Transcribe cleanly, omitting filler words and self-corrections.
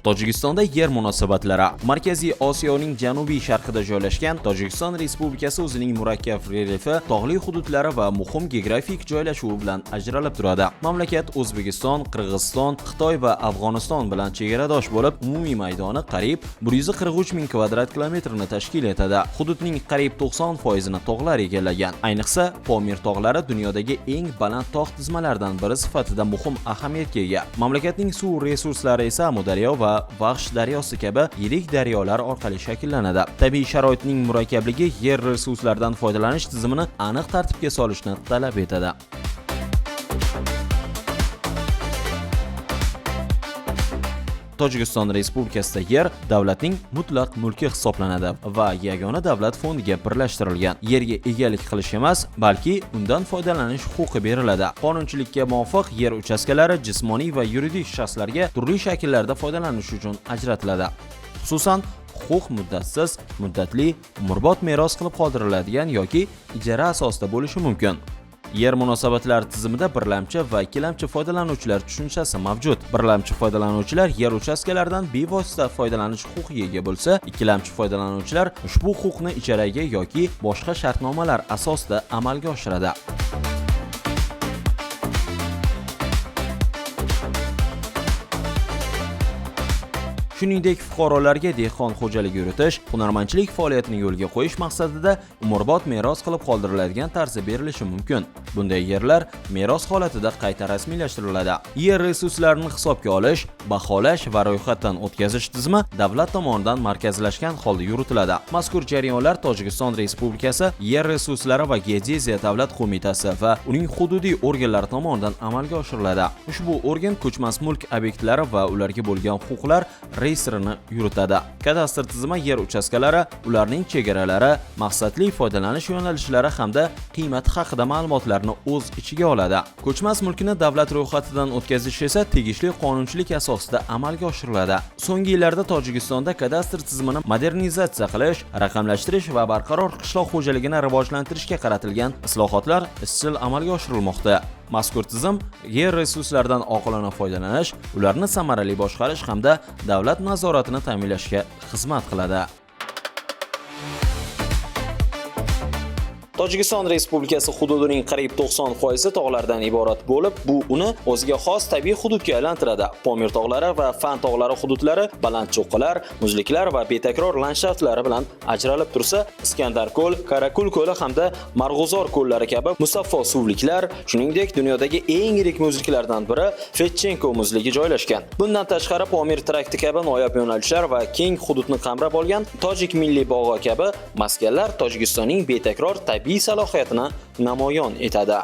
Tojikistonda yer munosabatlari. Markaziy Osiyoning janubiy sharqida joylashgan Tojikiston Respublikasi o'zining murakkab relyefi, tog'li hududlari va muhim geografik joylashuvi bilan ajralib turadi. Mamlakat O'zbekiston, Qirg'iziston, Xitoy va Afg'oniston bilan chegaradosh bo'lib, umumiy maydoni qariyb 143 ming kvadrat kilometrni tashkil etadi. Hududning qariyb 90% ni tog'lar egallagan. Ayniqsa, Pomir tog'lari dunyodagi eng baland tog' tizmalaridan biri sifatida muhim ahamiyatga ega. Mamlakatning suv resurslari esa Amudaryo va Vaxsh daryosi kabi yirik daryolar orqali shakllanadi. Tabiiy sharoitning murakkabligi yer resurslaridan foydalanish tizimini aniq tartibga solishni talab etadi. Tojikiston Respublikasida yer davlatning mutlaq mulki hisoblanadi va yagona davlat fondiga birlashtirilgan. Yerga egalik qilish emas, balki undan foydalanish huquqi beriladi. Qonunchilikka muvofiq yer uchastkalari jismoniy va yuridik shaxslarga turli shakllarda foydalanish uchun ajratiladi. Xususan, huquq muddatsiz, muddatli, umrbod meros qilib qoldiriladigan yoki ijara asosida bo'lishi mumkin. Yer munosabatlari tizimida birlamchi va ikkilamchi foydalanuvchilar tushunchasi mavjud. Birlamchi foydalanuvchilar yer uchastkalaridan bevosita foydalanish huquqiga ega bo'lsa, ikkilamchi foydalanuvchilar ushbu huquqni ijaraga yoki boshqa shartnomalar asosida amalga oshiradi. Shuningdek, fuqarolarga dehqon xo'jaligi yuritish, hunarmandchilik faoliyatini yo'lga qo'yish maqsadida umrbod meros qilib qoldiriladigan tarzda berilishi mumkin. Bunday yerlar meros holatida qayta rasmiylashtiriladi. Yer resurslarini hisobga olish, baholash va ro'yxatdan o'tkazish tizimi davlat tomonidan markazlashgan holda yuritiladi. Mazkur jarayonlar Tojikiston Respublikasi Yer resurslari va geodeziya davlat qo'mitasi va uning hududiy organlari tomonidan amalga oshiriladi. Ushbu organ ko'chmas mulk obyektlari va ularga bo'lgan huquqlar reyestrini yuritadi. Kadastr tizimi yer uchastkalari, ularning chegaralari, maqsadli foydalanish yo'nalishlari hamda qiymati haqida ma'lumotlarni o'z ichiga oladi. Ko'chmas mulkni davlat ro'yxatidan o'tkazish esa tegishli qonunchilik asosida amalga oshiriladi. So'nggi yillarda Tojikistonda kadastr tizimini modernizatsiya qilish, raqamlashtirish va barqaror qishloq xo'jaligini rivojlantirishga qaratilgan islohotlar izchil amalga oshirilmoqda. Mazkur tizim yer resurslaridan oqilona foydalanish, ularni samarali boshqarish hamda davlat nazoratini ta'minlashga xizmat qiladi. Tojikiston Respublikasi hududining qariyb 90% tog'lardan iborat bo'lib, bu uni o'ziga xos tabiiy hududga aylantiradi. Pomir tog'lari va Fan tog'lari hududlari baland cho'qqilar, muzliklar va betakror landshaftlari bilan ajralib tursa, Iskandar ko'l, Karakul ko'li hamda Marg'uzor ko'llari kabi musaffo suvliklar, shuningdek dunyodagi eng yirik muzliklardan biri Fetchenko muzligi joylashgan. Bundan tashqari Pomir trakti kabi noyob yo'nalishlar va keng hududni qamrab olgan Tojik milliy bog'i kabi maskanlar Tojikistonning betakror tabiiy salohiyatini namoyon etadi.